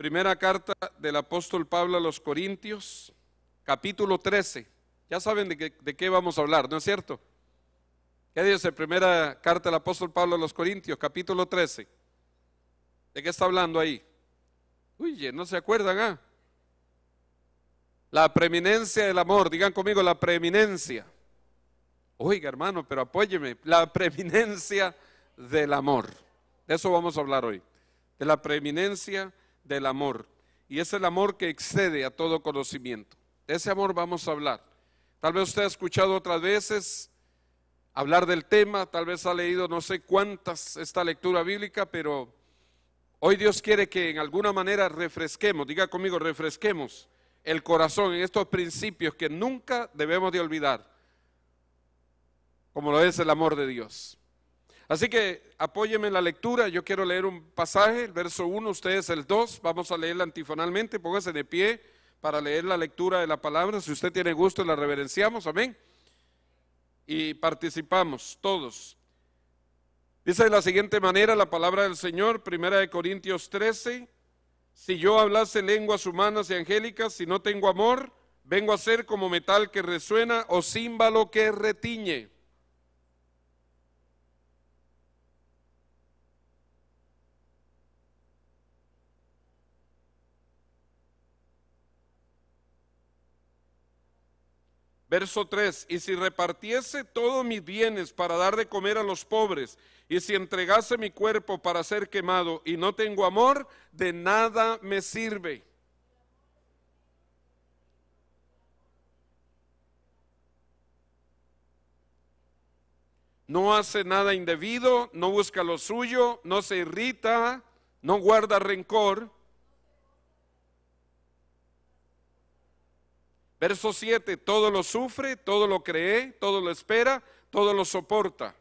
Primera carta del apóstol Pablo a los Corintios, capítulo 13. Ya saben de qué vamos a hablar, ¿no es cierto? ¿Qué dice primera carta del apóstol Pablo a los Corintios, capítulo 13? ¿De qué está hablando ahí? Uy, ¿no se acuerdan? ¿Ah? La preeminencia del amor, digan conmigo la preeminencia. Oiga, hermano, pero apóyeme, la preeminencia del amor. De eso vamos a hablar hoy, de la preeminencia del amor. Y es el amor que excede a todo conocimiento. De ese amor vamos a hablar. Tal vez usted ha escuchado otras veces hablar del tema, tal vez ha leído no sé cuántas esta lectura bíblica, pero hoy Dios quiere que en alguna manera refresquemos, diga conmigo, refresquemos el corazón en estos principios que nunca debemos de olvidar, como lo es el amor de Dios. Así que apóyeme en la lectura. Yo quiero leer un pasaje, el verso 1, ustedes el 2, vamos a leerla antifonalmente, póngase de pie para leer la lectura de la palabra. Si usted tiene gusto, la reverenciamos, amén, y participamos todos. Dice de la siguiente manera la palabra del Señor, Primera de Corintios 13, si yo hablase lenguas humanas y angélicas, si no tengo amor, vengo a ser como metal que resuena o címbalo que retiñe. Verso 3, y si repartiese todos mis bienes para dar de comer a los pobres, y si entregase mi cuerpo para ser quemado, y no tengo amor, de nada me sirve. No hace nada indebido, no busca lo suyo, no se irrita, no guarda rencor. Verso 7, todo lo sufre, todo lo cree, todo lo espera, todo lo soporta.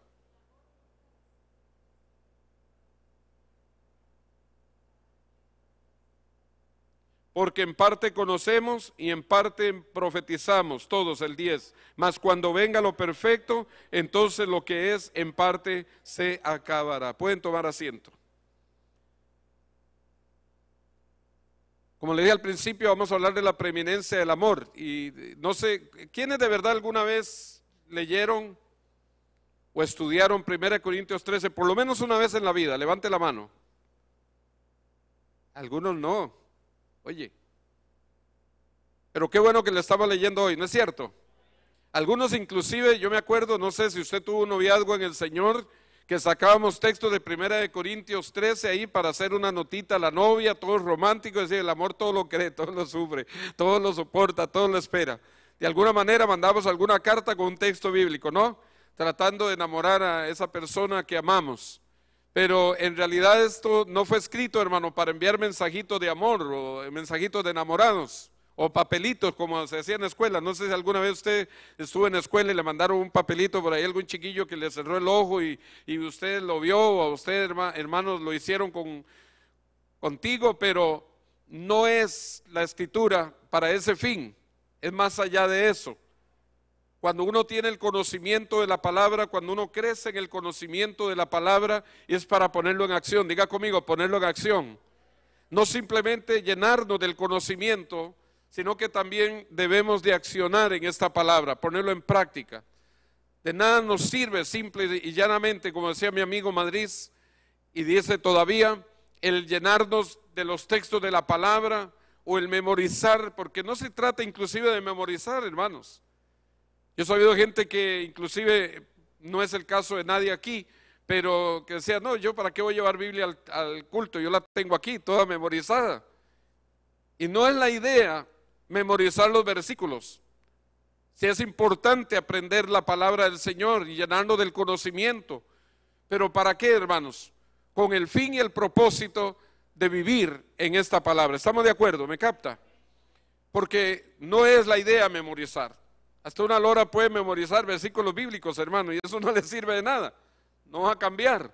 Porque en parte conocemos y en parte profetizamos, todos el 10. Mas cuando venga lo perfecto, entonces lo que es en parte se acabará. Pueden tomar asiento. Como le dije al principio, vamos a hablar de la preeminencia del amor. Y no sé, ¿quiénes de verdad alguna vez leyeron o estudiaron 1 Corintios 13, por lo menos una vez en la vida? Levante la mano. Algunos no. Oye, pero qué bueno que le estamos leyendo hoy, ¿no es cierto? Algunos inclusive, yo me acuerdo, no sé si usted tuvo un noviazgo en el Señor, que sacábamos textos de 1 Corintios 13 ahí para hacer una notita a la novia, todo es romántico, es decir, el amor todo lo cree, todo lo sufre, todo lo soporta, todo lo espera. De alguna manera mandamos alguna carta con un texto bíblico, ¿no? Tratando de enamorar a esa persona que amamos. Pero en realidad esto no fue escrito, hermano, para enviar mensajitos de amor o mensajitos de enamorados o papelitos como se hacía en la escuela. No sé si alguna vez usted estuvo en la escuela y le mandaron un papelito por ahí a algún chiquillo que le cerró el ojo y usted lo vio, o a usted, hermanos, lo hicieron contigo, pero no es la escritura para ese fin, es más allá de eso. Cuando uno tiene el conocimiento de la palabra, cuando uno crece en el conocimiento de la palabra, es para ponerlo en acción. Diga conmigo, ponerlo en acción. No simplemente llenarnos del conocimiento, sino que también debemos de accionar en esta palabra, ponerlo en práctica. De nada nos sirve simple y llanamente, como decía mi amigo Madrid, y dice todavía, el llenarnos de los textos de la palabra o el memorizar, porque no se trata inclusive de memorizar, hermanos. Yo he sabido gente que inclusive, no es el caso de nadie aquí, pero que decía, no, yo para qué voy a llevar Biblia al culto, yo la tengo aquí, toda memorizada. Y no es la idea memorizar los versículos. Sí es importante aprender la palabra del Señor y llenarnos del conocimiento, pero ¿para qué, hermanos? Con el fin y el propósito de vivir en esta palabra. ¿Estamos de acuerdo? ¿Me capta? Porque no es la idea memorizar. Hasta una lora puede memorizar versículos bíblicos, hermano, y eso no le sirve de nada, no va a cambiar.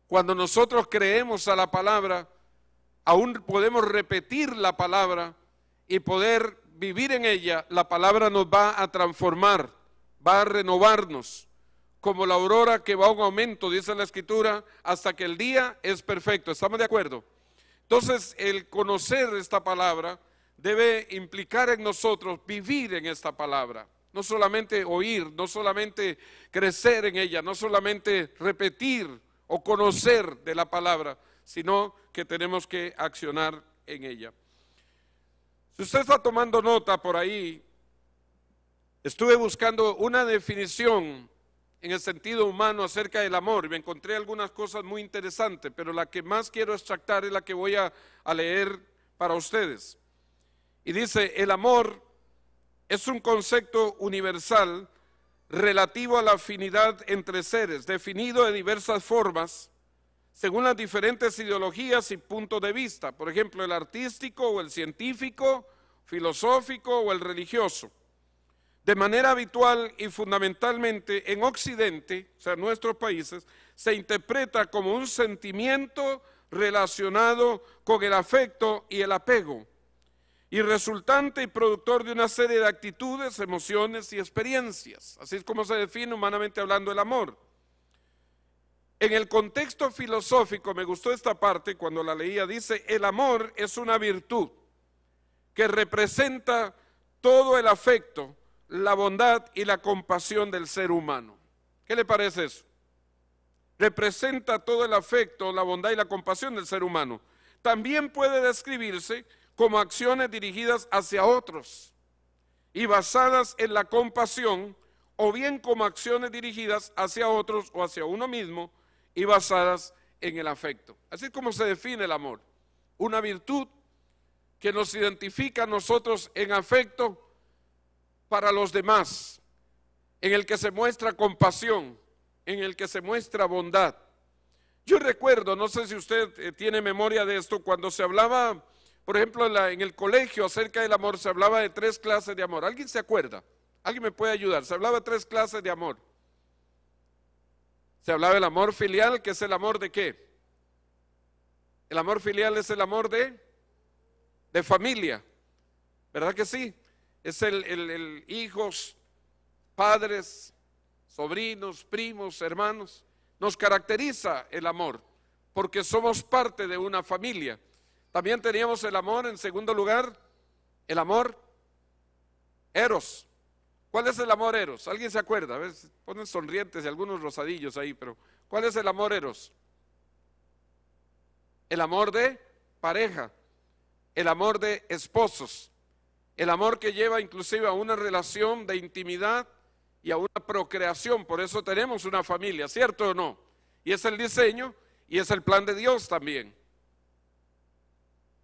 Cuando nosotros creemos a la palabra, aún podemos repetir la palabra y poder vivir en ella. La palabra nos va a transformar, va a renovarnos, como la aurora que va a un aumento, dice la Escritura, hasta que el día es perfecto. ¿Estamos de acuerdo? Entonces, el conocer esta palabra debe implicar en nosotros vivir en esta palabra. No solamente oír, no solamente crecer en ella, no solamente repetir o conocer de la palabra, sino que tenemos que accionar en ella. Si usted está tomando nota por ahí, estuve buscando una definición en el sentido humano acerca del amor y me encontré algunas cosas muy interesantes, pero la que más quiero extractar es la que voy a leer para ustedes. Y dice, el amor es un concepto universal relativo a la afinidad entre seres, definido de diversas formas, según las diferentes ideologías y puntos de vista, por ejemplo, el artístico o el científico, filosófico o el religioso. De manera habitual y fundamentalmente en Occidente, o sea, en nuestros países, se interpreta como un sentimiento relacionado con el afecto y el apego, y resultante y productor de una serie de actitudes, emociones y experiencias. Así es como se define humanamente hablando el amor. En el contexto filosófico, me gustó esta parte cuando la leía, dice, el amor es una virtud que representa todo el afecto, la bondad y la compasión del ser humano. ¿Qué le parece eso? Representa todo el afecto, la bondad y la compasión del ser humano. También puede describirse como acciones dirigidas hacia otros y basadas en la compasión, o bien como acciones dirigidas hacia otros o hacia uno mismo y basadas en el afecto. Así es como se define el amor, una virtud que nos identifica a nosotros en afecto para los demás, en el que se muestra compasión, en el que se muestra bondad. Yo recuerdo, no sé si usted tiene memoria de esto, cuando se hablaba, por ejemplo, en el colegio acerca del amor, se hablaba de 3 clases de amor. ¿Alguien se acuerda? ¿Alguien me puede ayudar? Se hablaba de 3 clases de amor. Se hablaba del amor filial, que es el amor de ¿qué? El amor filial es el amor de familia, ¿verdad que sí? Es el hijos, padres, sobrinos, primos, hermanos. Nos caracteriza el amor, porque somos parte de una familia. También teníamos el amor, en segundo lugar, el amor eros. ¿Cuál es el amor eros? ¿Alguien se acuerda? A veces ponen sonrientes y algunos rosadillos ahí, pero ¿cuál es el amor eros? El amor de pareja, el amor de esposos, el amor que lleva inclusive a una relación de intimidad y a una procreación. Por eso tenemos una familia, ¿cierto o no? Y es el diseño y es el plan de Dios también.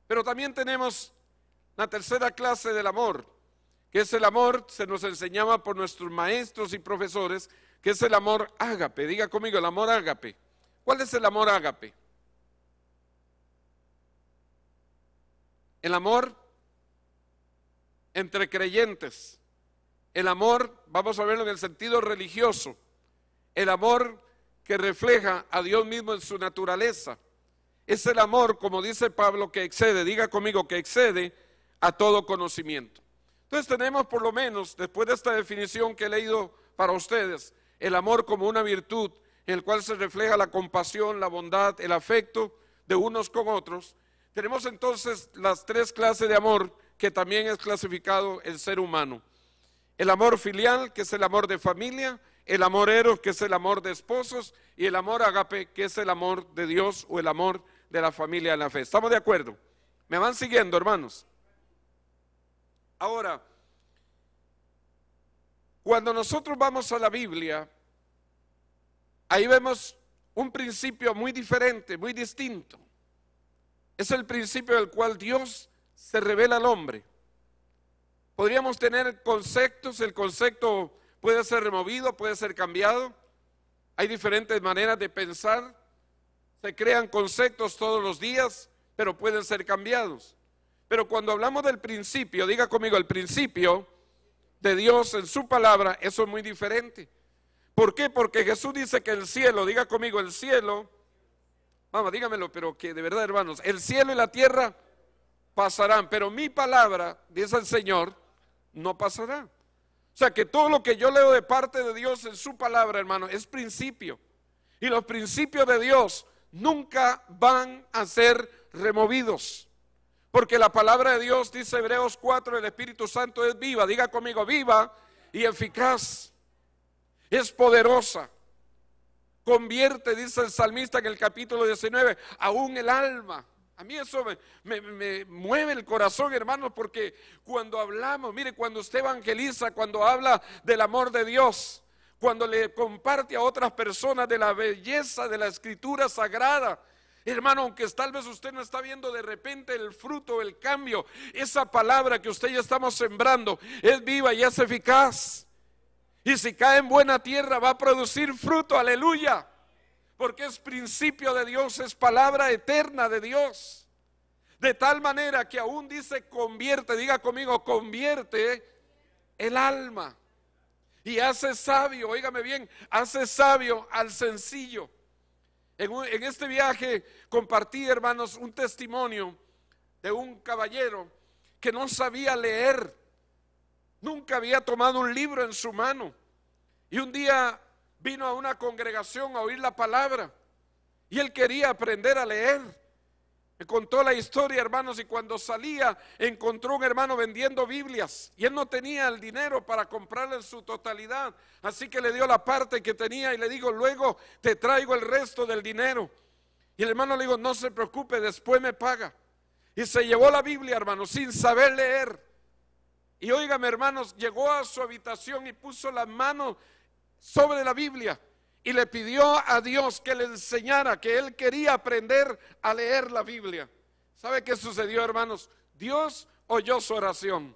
Pero también tenemos la tercera clase del amor, que es el amor, se nos enseñaba por nuestros maestros y profesores, que es el amor ágape. Diga conmigo, el amor ágape. ¿Cuál es el amor ágape? El amor entre creyentes, el amor, vamos a verlo en el sentido religioso, el amor que refleja a Dios mismo en su naturaleza. Es el amor, como dice Pablo, que excede, diga conmigo, que excede a todo conocimiento. Entonces tenemos por lo menos, después de esta definición que he leído para ustedes, el amor como una virtud en el cual se refleja la compasión, la bondad, el afecto de unos con otros. Tenemos entonces las 3 clases de amor que también es clasificado el ser humano. El amor filial, que es el amor de familia, el amor eros, que es el amor de esposos, y el amor ágape, que es el amor de Dios o el amor de la familia de la fe. ¿Estamos de acuerdo? ¿Me van siguiendo, hermanos? Ahora, cuando nosotros vamos a la Biblia, ahí vemos un principio muy diferente, muy distinto. Es el principio del cual Dios se revela al hombre. Podríamos tener conceptos, el concepto puede ser removido, puede ser cambiado. Hay diferentes maneras de pensar. Se crean conceptos todos los días, pero pueden ser cambiados. Pero cuando hablamos del principio, diga conmigo, el principio de Dios en su palabra, eso es muy diferente. ¿Por qué? Porque Jesús dice que el cielo, diga conmigo, el cielo, vamos, dígamelo, pero que de verdad, hermanos, el cielo y la tierra pasarán, pero mi palabra, dice el Señor, no pasará. O sea que todo lo que yo leo de parte de Dios en su palabra, hermano, es principio. Y los principios de Dios nunca van a ser removidos. Porque la palabra de Dios, dice Hebreos 4, el Espíritu Santo es viva. Diga conmigo, viva y eficaz. Es poderosa. Convierte, dice el salmista en el capítulo 19, aún el alma. A mí eso me mueve el corazón, hermanos, porque cuando hablamos, mire, cuando usted evangeliza, cuando habla del amor de Dios, cuando le comparte a otras personas de la belleza de la Escritura Sagrada, hermano, aunque tal vez usted no está viendo de repente el fruto, el cambio, esa palabra que usted y yo estamos sembrando es viva y es eficaz. Y si cae en buena tierra va a producir fruto, aleluya. Porque es principio de Dios, es palabra eterna de Dios. De tal manera que aún dice convierte, diga conmigo, convierte el alma. Y hace sabio, óigame bien, hace sabio al sencillo. En este viaje compartí, hermanos, un testimonio de un caballero que no sabía leer. Nunca había tomado un libro en su mano. Y un día vino a una congregación a oír la palabra. Y él quería aprender a leer. Me contó la historia, hermanos, y cuando salía encontró un hermano vendiendo Biblias. Y él no tenía el dinero para comprarla en su totalidad. Así que le dio la parte que tenía y le digo, luego te traigo el resto del dinero. Y el hermano le dijo, no se preocupe, después me paga. Y se llevó la Biblia, hermanos, sin saber leer. Y óigame, hermanos, llegó a su habitación y puso las manos sobre la Biblia y le pidió a Dios que le enseñara, que él quería aprender a leer la Biblia. ¿Sabe qué sucedió, hermanos? Dios oyó su oración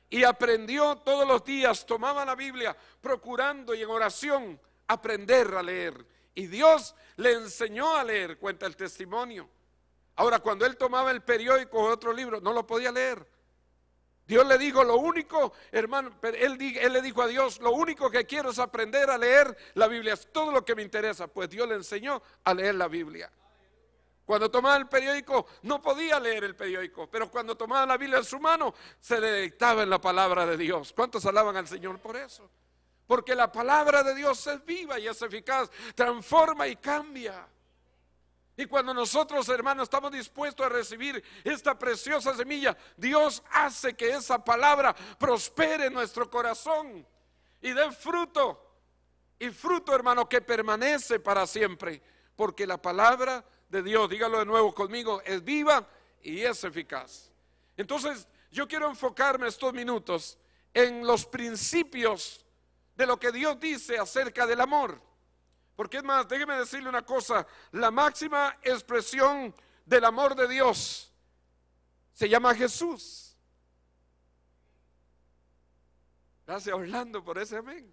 y aprendió todos los días, tomaba la Biblia procurando y en oración aprender a leer. Y Dios le enseñó a leer, cuenta el testimonio. Ahora, cuando él tomaba el periódico o otro libro, no lo podía leer. Dios le dijo, lo único, hermano, él le dijo a Dios, lo único que quiero es aprender a leer la Biblia, es todo lo que me interesa. Pues Dios le enseñó a leer la Biblia. Cuando tomaba el periódico, no podía leer el periódico, pero cuando tomaba la Biblia en su mano, se deleitaba en la palabra de Dios. ¿Cuántos alaban al Señor por eso? Porque la palabra de Dios es viva y es eficaz, transforma y cambia. Y cuando nosotros, hermanos, estamos dispuestos a recibir esta preciosa semilla, Dios hace que esa palabra prospere en nuestro corazón y dé fruto. Y fruto, hermano, que permanece para siempre. Porque la palabra de Dios, dígalo de nuevo conmigo, es viva y es eficaz. Entonces, yo quiero enfocarme estos minutos en los principios de lo que Dios dice acerca del amor. Porque es más, déjeme decirle una cosa, la máxima expresión del amor de Dios se llama Jesús. Gracias, Orlando, por ese amén.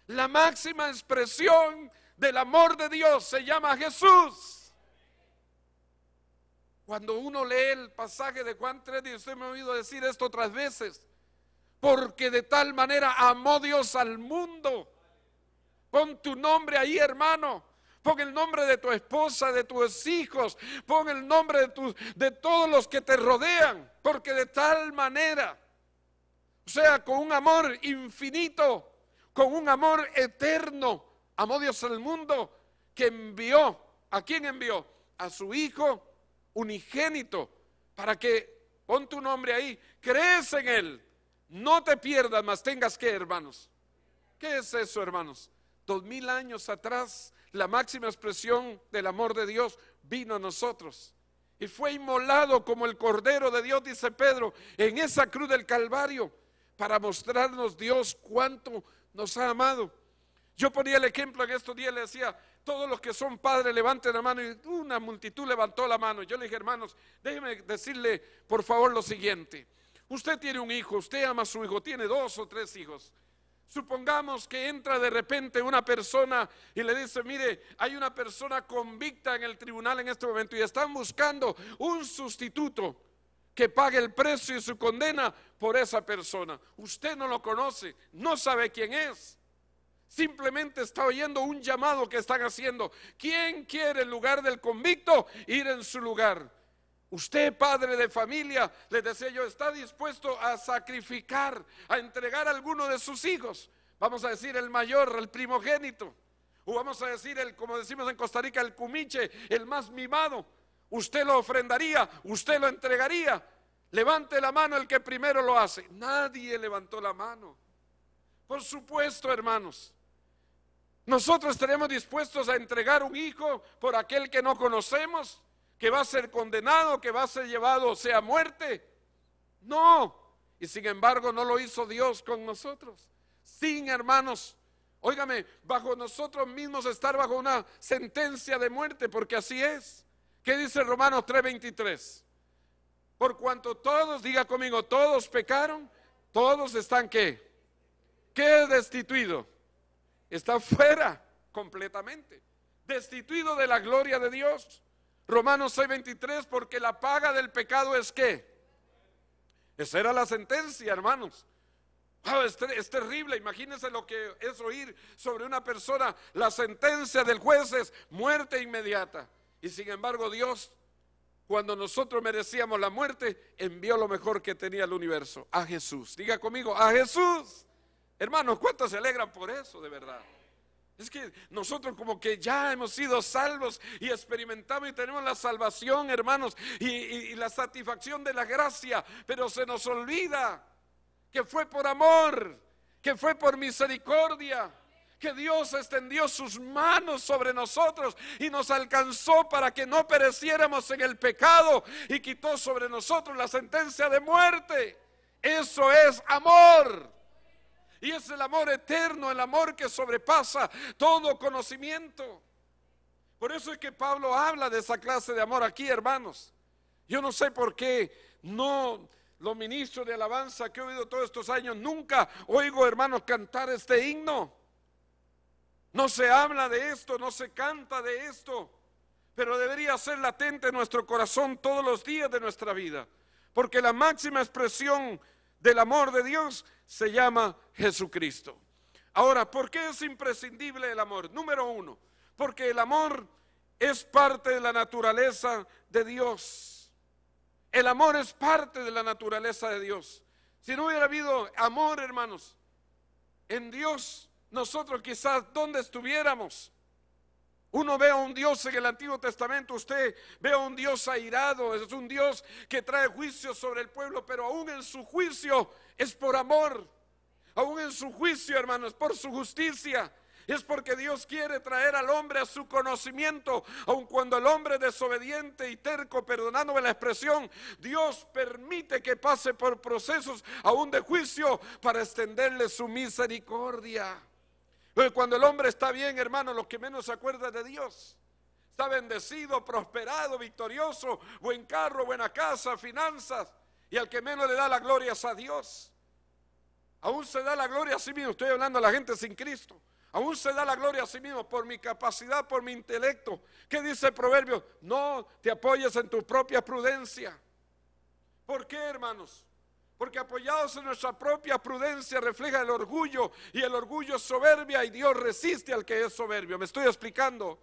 La máxima expresión del amor de Dios se llama Jesús. Cuando uno lee el pasaje de Juan 3, y usted me ha oído decir esto otras veces, porque de tal manera amó Dios al mundo. Pon tu nombre ahí, hermano. Pon el nombre de tu esposa, de tus hijos. Pon el nombre de todos los que te rodean. Porque de tal manera, o sea, con un amor infinito, con un amor eterno, amó Dios al mundo, que envió, ¿a quién envió? A su Hijo unigénito, para que, pon tu nombre ahí, crees en Él, no te pierdas, mas tengas que, hermanos. ¿Qué es eso, hermanos? 2000 años atrás, la máxima expresión del amor de Dios vino a nosotros y fue inmolado como el Cordero de Dios, dice Pedro, en esa cruz del Calvario, para mostrarnos Dios cuánto nos ha amado. Yo ponía el ejemplo en estos días, le decía, todos los que son padres levanten la mano, y una multitud levantó la mano. Yo le dije, hermanos, déjenme decirle por favor lo siguiente. Usted tiene un hijo, usted ama a su hijo, tiene 2 o 3 hijos. Supongamos que entra de repente una persona y le dice, mire, hay una persona convicta en el tribunal en este momento y están buscando un sustituto que pague el precio y su condena por esa persona. Usted no lo conoce, no sabe quién es. Simplemente está oyendo un llamado que están haciendo. ¿Quién quiere en lugar del convicto ir en su lugar? Usted, padre de familia, les decía yo, está dispuesto a sacrificar, a entregar a alguno de sus hijos. Vamos a decir el mayor, el primogénito. O vamos a decir, como decimos en Costa Rica, el cumiche, el más mimado. ¿Usted lo ofrendaría? ¿Usted lo entregaría? Levante la mano el que primero lo hace. Nadie levantó la mano. Por supuesto, hermanos, nosotros estaremos dispuestos a entregar un hijo por aquel que no conocemos, que va a ser condenado, que va a ser llevado, sea, a muerte. No, y sin embargo no lo hizo Dios con nosotros. Sin, hermanos, óigame, bajo nosotros mismos estar bajo una sentencia de muerte, porque así es. ¿Qué dice Romanos 3:23? Por cuanto todos, diga conmigo, todos pecaron, todos están ¿qué? ¿Qué destituido? Está fuera completamente, destituido de la gloria de Dios. Romanos 6:23, porque la paga del pecado es ¿qué? Esa era la sentencia, hermanos. Oh, es terrible. Imagínense lo que es oír sobre una persona. La sentencia del juez es muerte inmediata. Y sin embargo Dios, cuando nosotros merecíamos la muerte, envió lo mejor que tenía el universo, a Jesús. Diga conmigo, a Jesús. Hermanos, ¿cuántos se alegran por eso, de verdad? Es que nosotros como que ya hemos sido salvos y experimentamos y tenemos la salvación, hermanos, y la satisfacción de la gracia, pero se nos olvida que fue por amor, que fue por misericordia, que Dios extendió sus manos sobre nosotros y nos alcanzó para que no pereciéramos en el pecado y quitó sobre nosotros la sentencia de muerte. Eso es amor. Y es el amor eterno, el amor que sobrepasa todo conocimiento. Por eso es que Pablo habla de esa clase de amor aquí, hermanos. Yo no sé por qué no los ministros de alabanza que he oído todos estos años, nunca oigo, hermanos, cantar este himno. No se habla de esto, no se canta de esto, pero debería ser latente en nuestro corazón todos los días de nuestra vida, porque la máxima expresión del amor de Dios se llama Jesucristo. Ahora, ¿por qué es imprescindible el amor? Número uno, porque el amor es parte de la naturaleza de Dios. El amor es parte de la naturaleza de Dios. Si no hubiera habido amor, hermanos, en Dios, nosotros quizás ¿dónde estuviéramos? Uno ve a un Dios en el Antiguo Testamento, usted ve a un Dios airado, es un Dios que trae juicio sobre el pueblo, pero aún en su juicio es por amor, aún en su juicio, hermanos, por su justicia. Es porque Dios quiere traer al hombre a su conocimiento, aun cuando el hombre es desobediente y terco, perdonándome la expresión, Dios permite que pase por procesos aún de juicio para extenderle su misericordia. Pero cuando el hombre está bien, hermano, lo que menos se acuerda de Dios. Está bendecido, prosperado, victorioso, buen carro, buena casa, finanzas, y al que menos le da la gloria es a Dios. Aún se da la gloria a sí mismo, estoy hablando a la gente sin Cristo. Aún se da la gloria a sí mismo por mi capacidad, por mi intelecto. ¿Qué dice el proverbio? No te apoyes en tu propia prudencia. ¿Por qué, hermanos? Porque apoyados en nuestra propia prudencia refleja el orgullo, y el orgullo es soberbia, y Dios resiste al que es soberbio. ¿Me estoy explicando?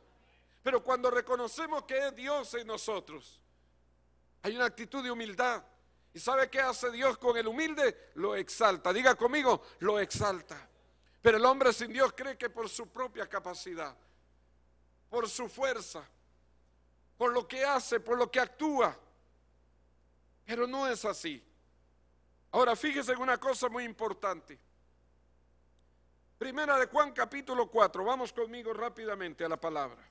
Pero cuando reconocemos que es Dios en nosotros, hay una actitud de humildad. ¿Y sabe qué hace Dios con el humilde? Lo exalta. Diga conmigo, lo exalta. Pero el hombre sin Dios cree que por su propia capacidad, por su fuerza, por lo que hace, por lo que actúa. Pero no es así. Ahora fíjese en una cosa muy importante. Primera de Juan capítulo 4. Vamos conmigo rápidamente a la palabra.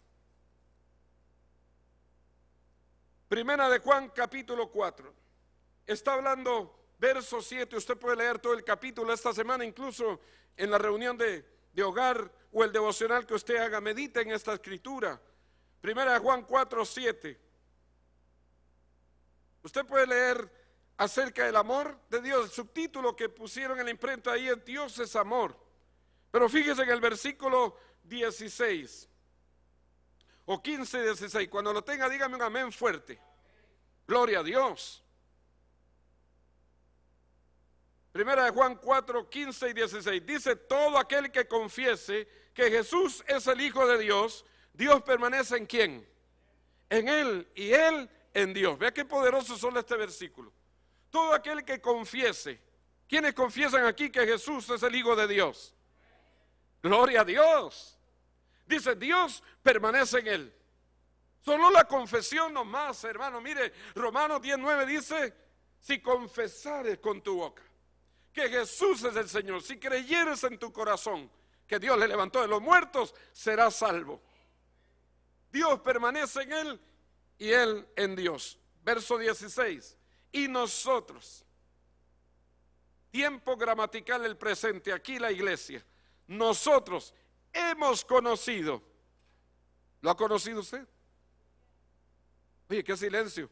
Primera de Juan capítulo 4. Está hablando verso 7. Usted puede leer todo el capítulo esta semana, incluso en la reunión de hogar o el devocional que usted haga. Medite en esta escritura. Primera de Juan 4, 7. Usted puede leer acerca del amor de Dios. El subtítulo que pusieron en la imprenta ahí es Dios es amor. Pero fíjese en el versículo 16 o 15, 16. Cuando lo tenga, dígame un amén fuerte. Gloria a Dios. Primera de Juan 4, 15 y 16. Dice: todo aquel que confiese que Jesús es el Hijo de Dios, Dios permanece en ¿quién? En Él, y Él en Dios. Vea qué poderoso son este versículo. Todo aquel que confiese. ¿Quiénes confiesan aquí que Jesús es el Hijo de Dios? Gloria a Dios. Dice: Dios permanece en Él. Solo la confesión nomás, hermano. Mire, Romanos 10:9 dice, si confesares con tu boca que Jesús es el Señor, si creyeres en tu corazón que Dios le levantó de los muertos, serás salvo. Dios permanece en él y él en Dios. Verso 16, y nosotros, tiempo gramatical el presente, aquí la iglesia, nosotros hemos conocido. ¿Lo ha conocido usted? Oye, qué silencio.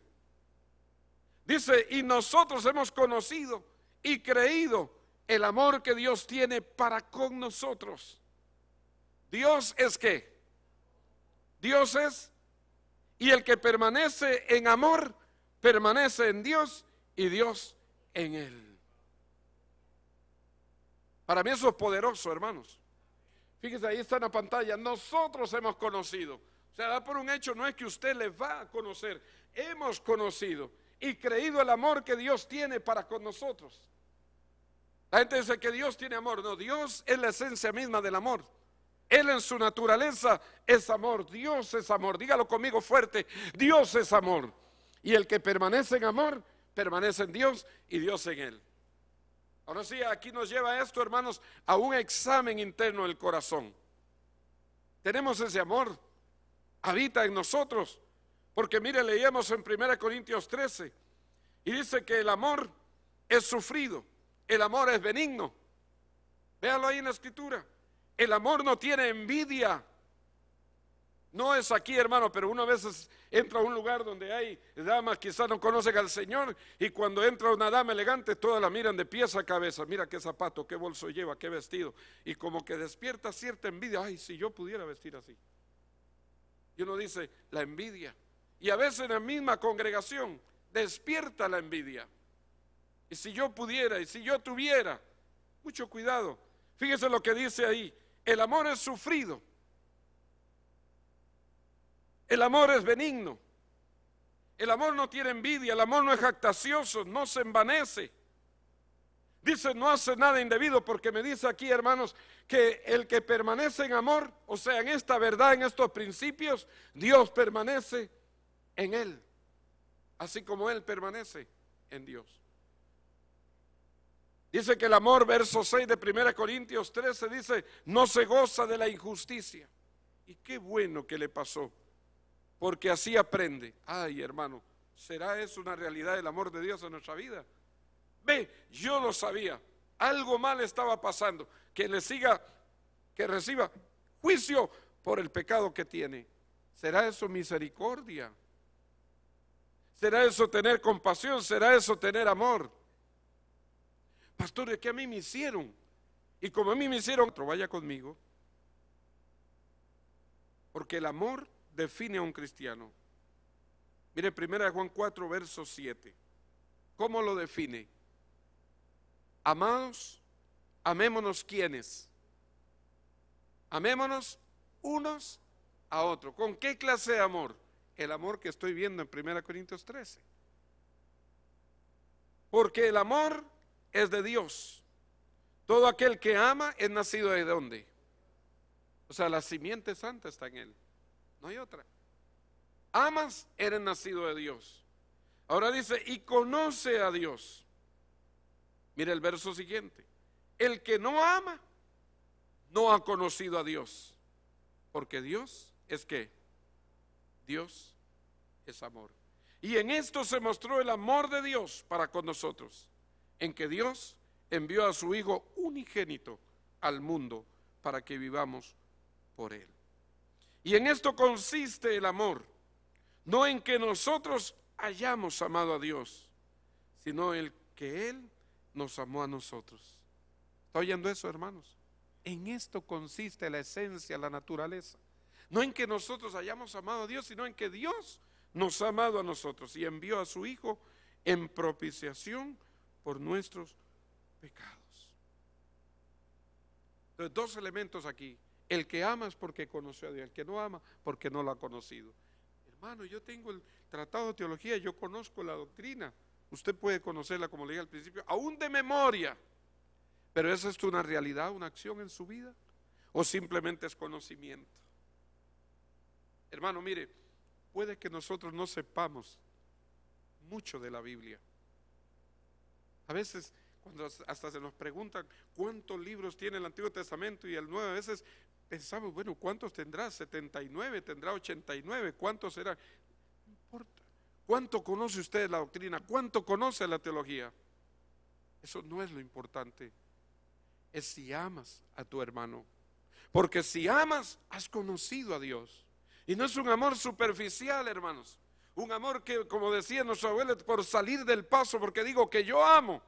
Dice, y nosotros hemos conocido y creído el amor que Dios tiene para con nosotros. Dios es ¿qué? Dios es, y el que permanece en amor, permanece en Dios y Dios en él. Para mí eso es poderoso, hermanos. Fíjese, ahí está en la pantalla, nosotros hemos conocido. O sea, da por un hecho, no es que usted le va a conocer, hemos conocido y creído el amor que Dios tiene para con nosotros. La gente dice que Dios tiene amor. No, Dios es la esencia misma del amor. Él en su naturaleza es amor. Dios es amor. Dígalo conmigo fuerte. Dios es amor. Y el que permanece en amor, permanece en Dios y Dios en él. Ahora sí, aquí nos lleva esto, hermanos, a un examen interno del corazón. Tenemos ese amor. Habita en nosotros. Porque mire, leíamos en 1 Corintios 13 y dice que el amor es sufrido. El amor es benigno. Véalo ahí en la escritura. El amor no tiene envidia. No es aquí, hermano, pero uno a veces entra a un lugar donde hay damas, quizás no conocen al Señor, y cuando entra una dama elegante, todas la miran de pies a cabeza. Mira qué zapato, qué bolso lleva, qué vestido. Y como que despierta cierta envidia. Ay, si yo pudiera vestir así. Y uno dice, la envidia. Y a veces en la misma congregación despierta la envidia. Y si yo pudiera, y si yo tuviera, mucho cuidado. Fíjese lo que dice ahí. El amor es sufrido. El amor es benigno. El amor no tiene envidia. El amor no es jactancioso, no se envanece. Dice, no hace nada indebido, porque me dice aquí, hermanos, que el que permanece en amor, o sea, en esta verdad, en estos principios, Dios permanece en él, así como él permanece en Dios. Dice que el amor, verso 6 de 1 Corintios 13, dice, no se goza de la injusticia. Y qué bueno que le pasó, porque así aprende. Ay, hermano, ¿será eso una realidad del amor de Dios en nuestra vida? Ve, yo lo sabía, algo mal estaba pasando, que reciba juicio por el pecado que tiene. ¿Será eso misericordia? ¿Será eso tener compasión? ¿Será eso tener amor? Pastor, es que a mí me hicieron, y como a mí me hicieron, otro, vaya conmigo, porque el amor define a un cristiano. Mire, 1 Juan 4, verso 7. ¿Cómo lo define? Amados, amémonos ¿quiénes? Amémonos unos a otros. ¿Con qué clase de amor? El amor que estoy viendo en 1 Corintios 13. Porque el amor es de Dios. Todo aquel que ama es nacido de ¿dónde? O sea, la simiente santa está en él. No hay otra. Amas, eres nacido de Dios. Ahora dice, y conoce a Dios. Mira el verso siguiente. El que no ama, no ha conocido a Dios. Porque Dios es ¿qué? Dios es amor. Y en esto se mostró el amor de Dios para con nosotros, en que Dios envió a su Hijo unigénito al mundo para que vivamos por Él. Y en esto consiste el amor, no en que nosotros hayamos amado a Dios, sino en que Él nos amó a nosotros. ¿Está oyendo eso, hermanos? En esto consiste la esencia, la naturaleza. No en que nosotros hayamos amado a Dios, sino en que Dios nos ha amado a nosotros y envió a su Hijo en propiciación por nuestros pecados. Entonces, dos elementos aquí. El que ama es porque conoció a Dios, el que no ama porque no lo ha conocido. Hermano, yo tengo el tratado de teología, yo conozco la doctrina. Usted puede conocerla, como le dije al principio, aún de memoria. Pero ¿es esto una realidad, una acción en su vida? ¿O simplemente es conocimiento? Hermano, mire, puede que nosotros no sepamos mucho de la Biblia. A veces, cuando hasta se nos preguntan cuántos libros tiene el Antiguo Testamento y el Nuevo, a veces pensamos, bueno, ¿cuántos tendrá? 79, tendrá 89, ¿cuántos será? No importa. ¿Cuánto conoce usted la doctrina? ¿Cuánto conoce la teología? Eso no es lo importante. Es si amas a tu hermano. Porque si amas, has conocido a Dios. Y no es un amor superficial, hermanos. Un amor que, como decía nuestro abuelo, por salir del paso, porque digo que yo amo.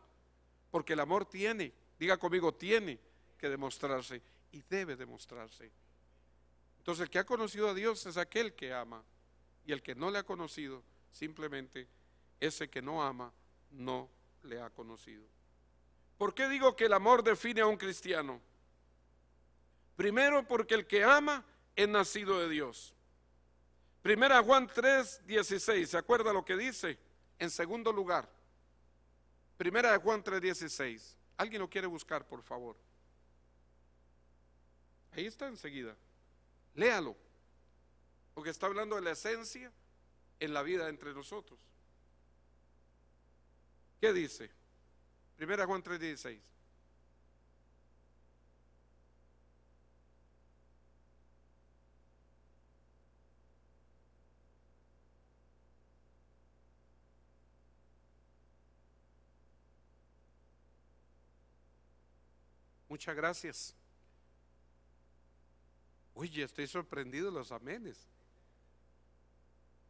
Porque el amor tiene, diga conmigo, tiene que demostrarse y debe demostrarse. Entonces el que ha conocido a Dios es aquel que ama. Y el que no le ha conocido, simplemente ese que no ama, no le ha conocido. ¿Por qué digo que el amor define a un cristiano? Primero, porque el que ama es nacido de Dios. Primera Juan 3:16, ¿se acuerda lo que dice? En segundo lugar, Primera Juan 3:16. ¿Alguien lo quiere buscar, por favor? Ahí está enseguida. Léalo, porque está hablando de la esencia en la vida entre nosotros. ¿Qué dice? Primera Juan 3:16. Muchas gracias. Oye, estoy sorprendido de los amenes.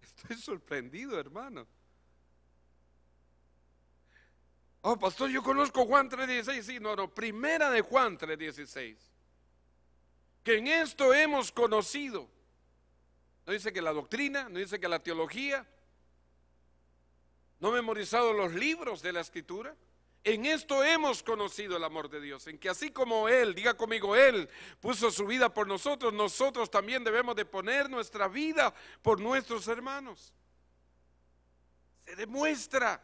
Estoy sorprendido, hermano. Oh, pastor, yo conozco Juan 3:16. Sí, no, Primera de Juan 3:16. Que en esto hemos conocido. No dice que la doctrina, no dice que la teología. No he memorizado los libros de la Escritura. En esto hemos conocido el amor de Dios, en que así como Él, diga conmigo, Él puso su vida por nosotros, nosotros también debemos de poner nuestra vida por nuestros hermanos. Se demuestra.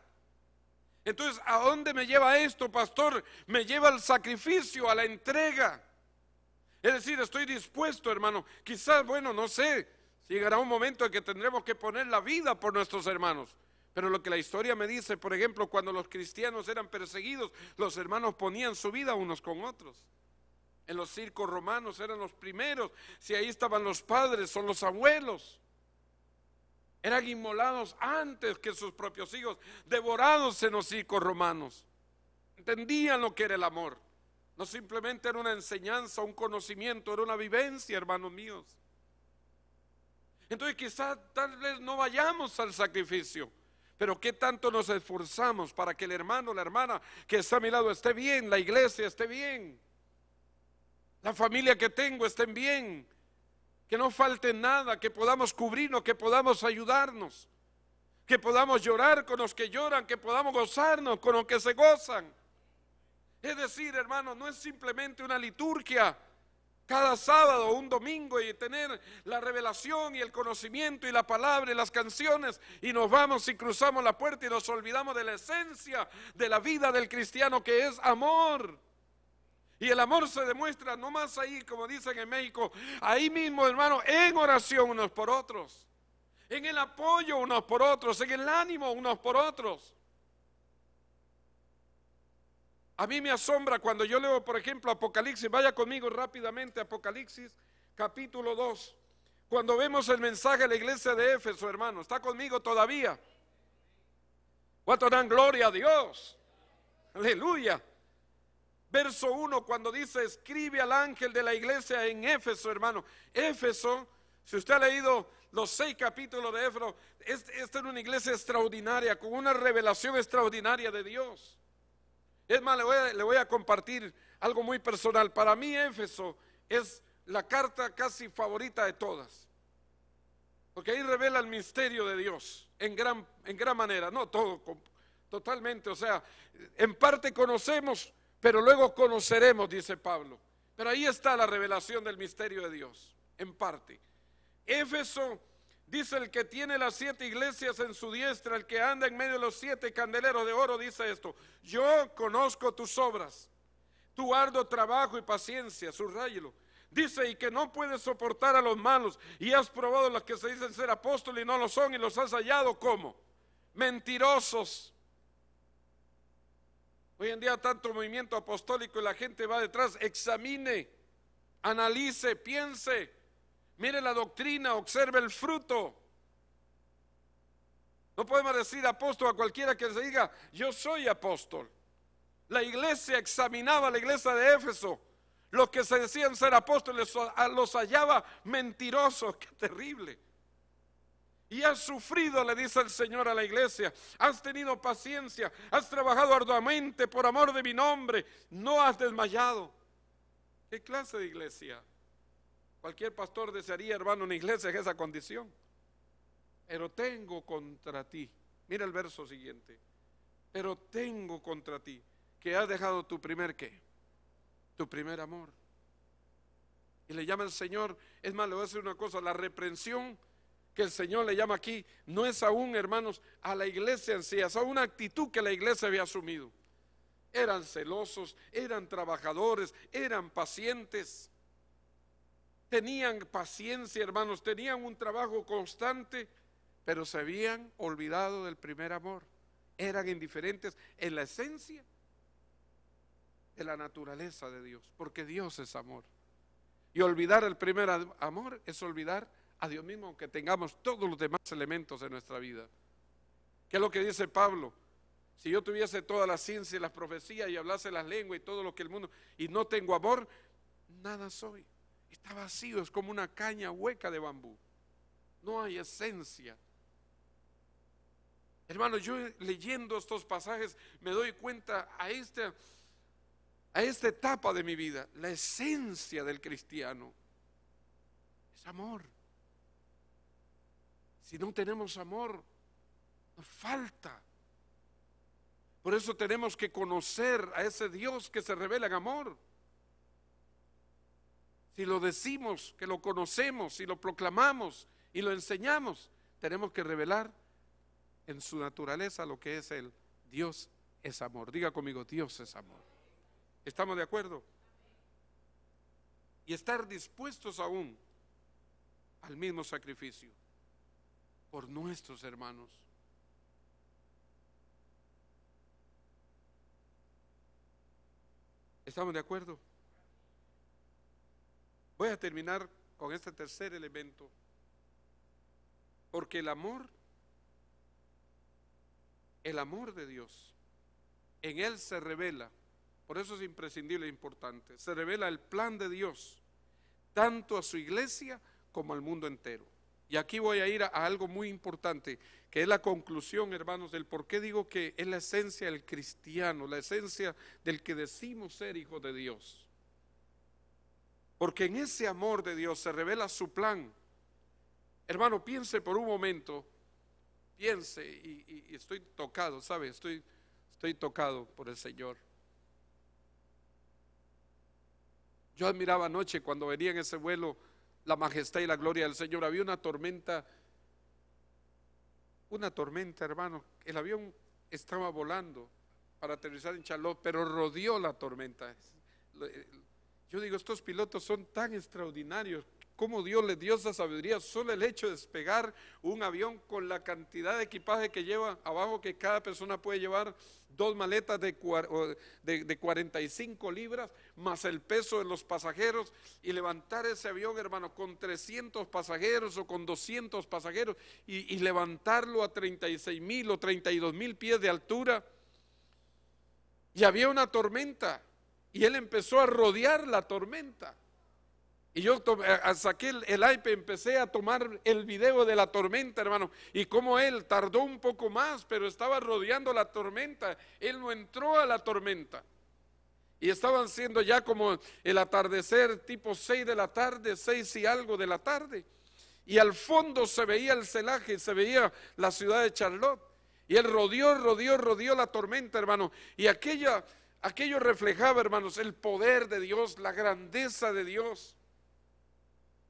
Entonces, ¿a dónde me lleva esto, pastor? Me lleva al sacrificio, a la entrega. Es decir, estoy dispuesto, hermano. Quizás, bueno, no sé, llegará un momento en que tendremos que poner la vida por nuestros hermanos. Pero lo que la historia me dice, por ejemplo, cuando los cristianos eran perseguidos, los hermanos ponían su vida unos con otros. En los circos romanos eran los primeros. Si ahí estaban los padres, son los abuelos. Eran inmolados antes que sus propios hijos, devorados en los circos romanos. Entendían lo que era el amor. No simplemente era una enseñanza, un conocimiento, era una vivencia, hermanos míos. Entonces quizás tal vez no vayamos al sacrificio. Pero qué tanto nos esforzamos para que el hermano, la hermana que está a mi lado esté bien, la iglesia esté bien, la familia que tengo estén bien, que no falte nada, que podamos cubrirnos, que podamos ayudarnos, que podamos llorar con los que lloran, que podamos gozarnos con los que se gozan. Es decir, hermano, no es simplemente una liturgia cada sábado o un domingo y tener la revelación y el conocimiento y la palabra y las canciones y nos vamos y cruzamos la puerta y nos olvidamos de la esencia de la vida del cristiano, que es amor. Y el amor se demuestra no más ahí, como dicen en México, ahí mismo, hermano, en oración unos por otros, en el apoyo unos por otros, en el ánimo unos por otros. A mí me asombra cuando yo leo, por ejemplo, Apocalipsis. Vaya conmigo rápidamente, Apocalipsis capítulo 2. Cuando vemos el mensaje a la iglesia de Éfeso, hermano, ¿está conmigo todavía? ¿Cuánto dan gloria a Dios? Aleluya. Verso 1, cuando dice, escribe al ángel de la iglesia en Éfeso, hermano. Éfeso, si usted ha leído los 6 capítulos de Éfeso, esta era una iglesia extraordinaria, con una revelación extraordinaria de Dios. Es más, le voy a compartir algo muy personal. Para mí Éfeso es la carta casi favorita de todas, porque ahí revela el misterio de Dios en gran manera, no todo, totalmente, o sea, en parte conocemos, pero luego conoceremos, dice Pablo. Pero ahí está la revelación del misterio de Dios, en parte. Éfeso, dice el que tiene las 7 iglesias en su diestra, el que anda en medio de los 7 candeleros de oro, dice esto: yo conozco tus obras, tu arduo trabajo y paciencia, subráyelo, Dice, y que no puedes soportar a los malos, y has probado los que se dicen ser apóstoles y no lo son, y los has hallado como mentirosos. Hoy en día tanto movimiento apostólico y la gente va detrás. Examine, analice, piense, mire la doctrina, observe el fruto. No podemos decir apóstol a cualquiera que se diga yo soy apóstol. La iglesia examinaba, la iglesia de Éfeso, los que se decían ser apóstoles los hallaba mentirosos. Qué terrible. Y has sufrido, le dice el Señor a la iglesia, has tenido paciencia, has trabajado arduamente por amor de mi nombre, no has desmayado. ¿Qué clase de iglesia? Cualquier pastor desearía, hermano, una iglesia en esa condición. Pero tengo contra ti, mira el verso siguiente, pero tengo contra ti que has dejado tu primer ¿qué? Tu primer amor. Y le llama el Señor, es más, le voy a decir una cosa, la reprensión que el Señor le llama aquí no es aún, hermanos, a la iglesia en sí, es a una actitud que la iglesia había asumido. Eran celosos, eran trabajadores, eran pacientes, tenían paciencia, hermanos, tenían un trabajo constante, pero se habían olvidado del primer amor. Eran indiferentes en la esencia de la naturaleza de Dios, porque Dios es amor. Y olvidar el primer amor es olvidar a Dios mismo, aunque tengamos todos los demás elementos de nuestra vida. ¿Qué es lo que dice Pablo? Si yo tuviese toda la ciencia y las profecías y hablase las lenguas y todo lo que el mundo, y no tengo amor, nada soy. Está vacío, es como una caña hueca de bambú. No hay esencia. Hermano, yo leyendo estos pasajes me doy cuenta a esta etapa de mi vida, la esencia del cristiano es amor. Si no tenemos amor, nos falta. Por eso tenemos que conocer a ese Dios que se revela en amor. Si lo decimos, que lo conocemos, si lo proclamamos y lo enseñamos, tenemos que revelar en su naturaleza lo que es el Dios es amor. Diga conmigo, Dios es amor. ¿Estamos de acuerdo? Y estar dispuestos aún al mismo sacrificio por nuestros hermanos. ¿Estamos de acuerdo? Voy a terminar con este tercer elemento, porque el amor de Dios, en Él se revela, por eso es imprescindible e importante, se revela el plan de Dios, tanto a su iglesia como al mundo entero. Y aquí voy a ir a algo muy importante, que es la conclusión, hermanos, del por qué digo que es la esencia del cristiano, la esencia del que decimos ser hijos de Dios. Porque en ese amor de Dios se revela su plan. Hermano, piense por un momento, piense, y estoy tocado, ¿sabe? Estoy tocado por el Señor. Yo admiraba anoche cuando venía en ese vuelo la majestad y la gloria del Señor. Había una tormenta, hermano. El avión estaba volando para aterrizar en Charlotte, pero rodeó la tormenta. Yo digo, estos pilotos son tan extraordinarios. ¿Cómo Dios les dio esa sabiduría? Solo el hecho de despegar un avión con la cantidad de equipaje que lleva abajo, que cada persona puede llevar 2 maletas de 45 libras, más el peso de los pasajeros, y levantar ese avión, hermano, con 300 pasajeros o con 200 pasajeros, y levantarlo a 36,000 o 32,000 pies de altura. Y había una tormenta, y él empezó a rodear la tormenta. Y yo saqué el iPad, empecé a tomar el video de la tormenta, hermano, y como él tardó un poco más, pero estaba rodeando la tormenta. Él no entró a la tormenta, y estaban siendo ya como el atardecer, tipo 6 de la tarde, 6 y algo de la tarde, y al fondo se veía el celaje, se veía la ciudad de Charlotte, y él rodeó la tormenta, hermano, y aquello reflejaba, hermanos, el poder de Dios, la grandeza de Dios.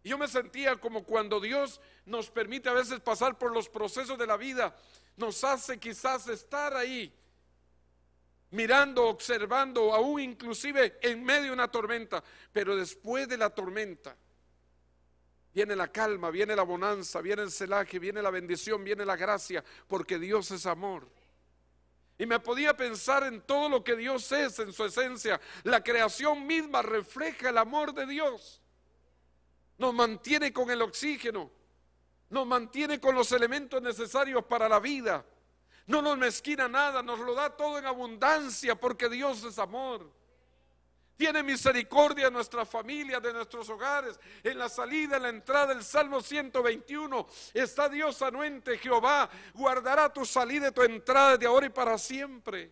Y yo me sentía como cuando Dios nos permite a veces pasar por los procesos de la vida, nos hace quizás estar ahí mirando, observando, aún inclusive en medio de una tormenta. Pero después de la tormenta viene la calma, viene la bonanza, viene el celaje, viene la bendición, viene la gracia, porque Dios es amor. Y me podía pensar en todo lo que Dios es en su esencia. La creación misma refleja el amor de Dios. Nos mantiene con el oxígeno, nos mantiene con los elementos necesarios para la vida. No nos mezquina nada, nos lo da todo en abundancia, porque Dios es amor. Tiene misericordia de nuestra familia, de nuestros hogares, en la salida, en la entrada. El Salmo 121, está Dios anuente, Jehová guardará tu salida y tu entrada de ahora y para siempre.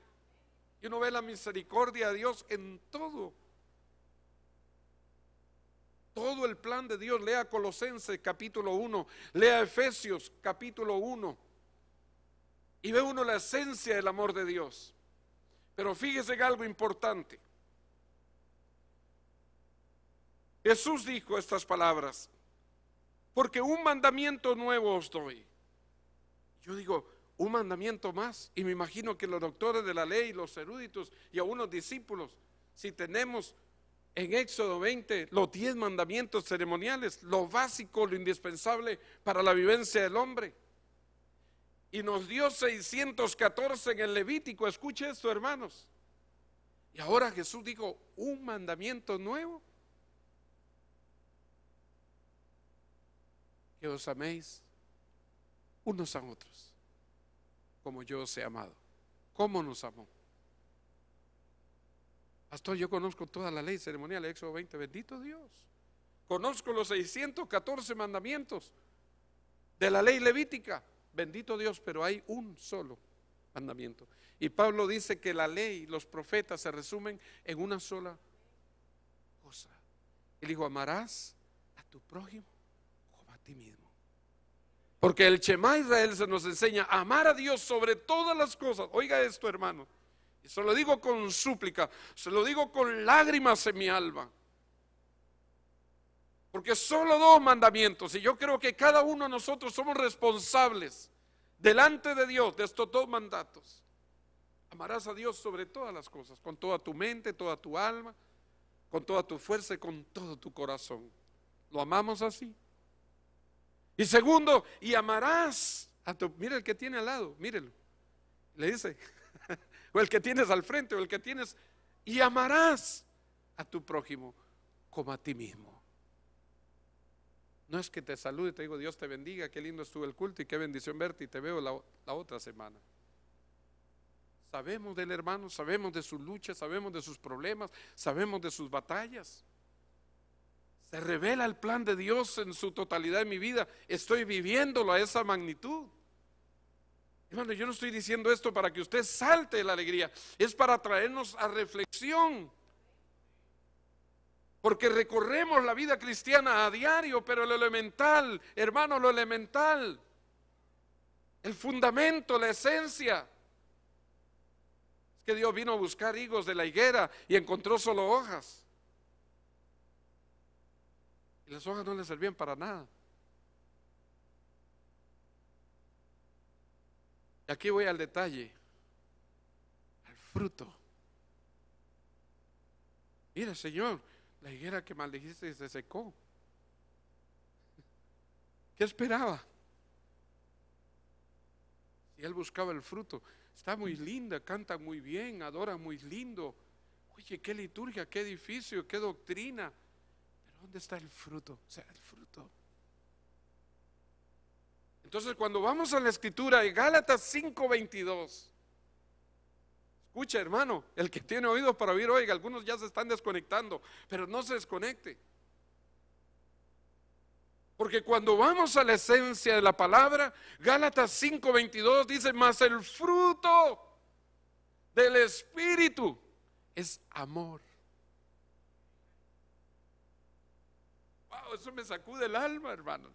Y uno ve la misericordia de Dios en todo. Todo el plan de Dios. Lea Colosenses capítulo 1, lea Efesios capítulo 1, y ve uno la esencia del amor de Dios. Pero fíjese en algo importante. Jesús dijo estas palabras: porque un mandamiento nuevo os doy. Yo digo, un mandamiento más, y me imagino que los doctores de la ley, los eruditos y aún los discípulos, si tenemos en Éxodo 20 los 10 mandamientos ceremoniales, lo básico, lo indispensable para la vivencia del hombre, y nos dio 614 en el Levítico. Escuche esto, hermanos. Y ahora Jesús dijo, un mandamiento nuevo: que os améis unos a otros como yo os he amado. ¿Cómo nos amó? Pastor, yo conozco toda la ley ceremonial de Éxodo 20, bendito Dios. Conozco los 614 mandamientos de la ley levítica, bendito Dios, pero hay un solo mandamiento. Y Pablo dice que la ley, los profetas se resumen en una sola cosa. Él dijo, amarás a tu prójimo como a ti mismo. Porque el Shema Israel se nos enseña a amar a Dios sobre todas las cosas. Oiga esto, hermano. Y se lo digo con súplica, se lo digo con lágrimas en mi alma. Porque solo 2 mandamientos, y yo creo que cada uno de nosotros somos responsables delante de Dios de estos 2 mandatos. Amarás a Dios sobre todas las cosas, con toda tu mente, toda tu alma, con toda tu fuerza y con todo tu corazón. ¿Lo amamos así? Y segundo, y amarás a tu, mire el que tiene al lado, mírelo, le dice, o el que tienes al frente, o el que tienes, y amarás a tu prójimo como a ti mismo. No es que te salude y te digo, Dios te bendiga, qué lindo estuvo el culto y qué bendición verte y te veo la otra semana. Sabemos del hermano, sabemos de sus luchas, sabemos de sus problemas, sabemos de sus batallas. Se revela el plan de Dios en su totalidad en mi vida. Estoy viviéndolo a esa magnitud. Hermano, yo no estoy diciendo esto para que usted salte de la alegría, es para traernos a reflexión. Porque recorremos la vida cristiana a diario, pero lo elemental, hermano, lo elemental, el fundamento, la esencia, es que Dios vino a buscar higos de la higuera y encontró solo hojas. Y las hojas no le servían para nada. Y aquí voy al detalle, al fruto. Mira, Señor, la higuera que maldijiste se secó. ¿Qué esperaba? Si él buscaba el fruto, está muy linda, canta muy bien, adora muy lindo. Oye, qué liturgia, qué edificio, qué doctrina. Pero ¿dónde está el fruto? O sea, el fruto. Entonces, cuando vamos a la escritura en Gálatas 5:22, escucha, hermano, el que tiene oídos para oír, oiga, algunos ya se están desconectando, pero no se desconecte. Porque cuando vamos a la esencia de la palabra, Gálatas 5:22 dice, mas el fruto del Espíritu es amor. Wow, eso me sacude el alma, hermanos.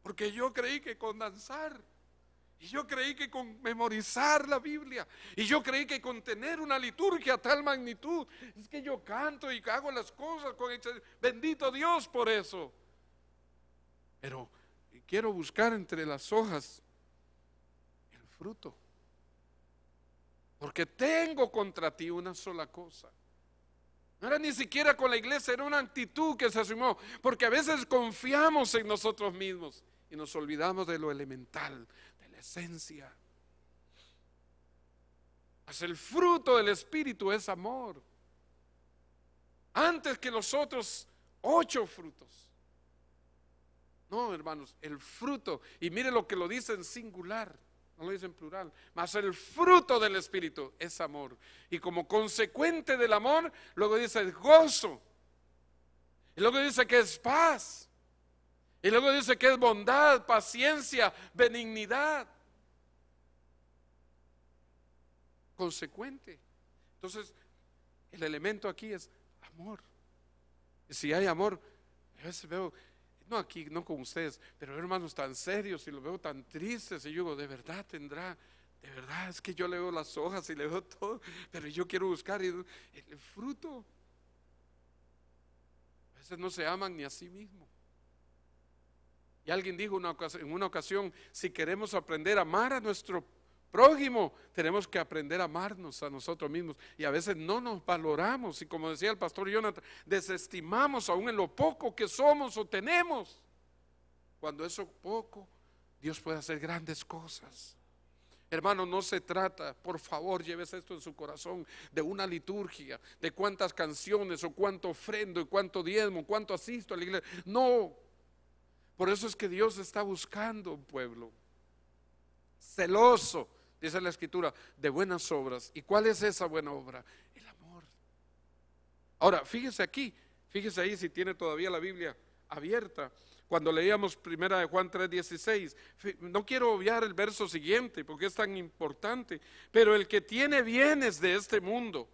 Porque yo creí que con danzar, y yo creí que con memorizar la Biblia, y yo creí que con tener una liturgia a tal magnitud, es que yo canto y hago las cosas con bendito Dios por eso. Pero quiero buscar entre las hojas el fruto. porque tengo contra ti una sola cosa. No era ni siquiera con la iglesia, era una actitud que se asumió, porque a veces confiamos en nosotros mismos y nos olvidamos de lo elemental, de la esencia. Pues el fruto del Espíritu es amor, antes que los otros 8 frutos. No, hermanos, el fruto, y mire lo que lo dice en singular, no lo dice en plural, mas el fruto del Espíritu es amor. Y como consecuente del amor, luego dice gozo, y luego dice que es paz, y luego dice que es bondad, paciencia, benignidad. Consecuente. Entonces, el elemento aquí es amor. Y si hay amor, a veces veo, no aquí, no con ustedes, pero hermanos tan serios y los veo tan tristes, y yo digo, de verdad tendrá, de verdad es que yo le veo las hojas y le veo todo, pero yo quiero buscar el fruto. A veces no se aman ni a sí mismos. Y alguien dijo en una ocasión, si queremos aprender a amar a nuestro prójimo, tenemos que aprender a amarnos a nosotros mismos. Y a veces no nos valoramos, y como decía el pastor Jonathan, desestimamos aún en lo poco que somos o tenemos, cuando eso poco Dios puede hacer grandes cosas. Hermano, no se trata, por favor, llévese esto en su corazón, de una liturgia, de cuántas canciones o cuánto ofrendo y cuánto diezmo, cuánto asisto a la iglesia. No, por eso es que Dios está buscando un pueblo celoso, dice la Escritura, de buenas obras. ¿Y cuál es esa buena obra? El amor. Ahora, fíjese aquí, fíjese ahí si tiene todavía la Biblia abierta. Cuando leíamos 1 Juan 3:16, no quiero obviar el verso siguiente porque es tan importante, pero el que tiene bienes de este mundo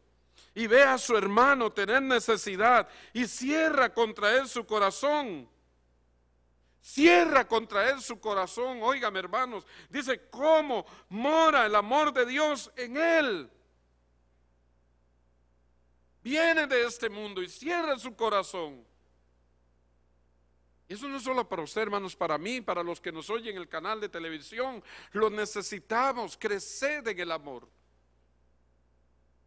y ve a su hermano tener necesidad y cierra contra él su corazón, cierra contra él su corazón. Óigame, hermanos, dice, ¿cómo mora el amor de Dios en él? Viene de este mundo y cierra su corazón. Y eso no es solo para usted, hermanos, para mí, para los que nos oyen en el canal de televisión. Lo necesitamos, crecer en el amor.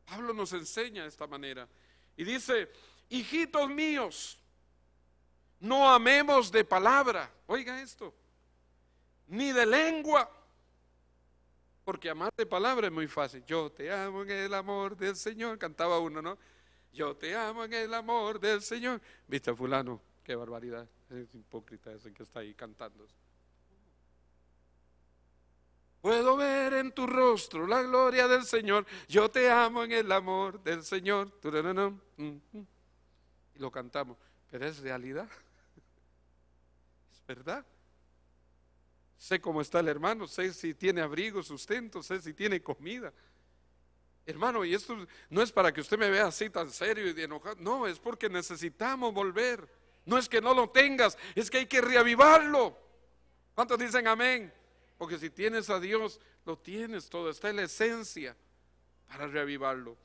Pablo nos enseña de esta manera y dice, hijitos míos, no amemos de palabra, oiga esto, ni de lengua, porque amar de palabra es muy fácil. Yo te amo en el amor del Señor, cantaba uno, ¿no? Yo te amo en el amor del Señor. ¿Viste a fulano? Qué barbaridad, es hipócrita ese que está ahí cantando. Puedo ver en tu rostro la gloria del Señor, yo te amo en el amor del Señor. Y lo cantamos, pero es realidad. ¿Verdad? Sé cómo está el hermano, sé si tiene abrigo, sustento, sé si tiene comida. Hermano, y esto no es para que usted me vea así tan serio y de enojado, no, es porque necesitamos volver. No es que no lo tengas, es que hay que reavivarlo. ¿Cuántos dicen amén? Porque si tienes a Dios, lo tienes todo, está en la esencia para reavivarlo.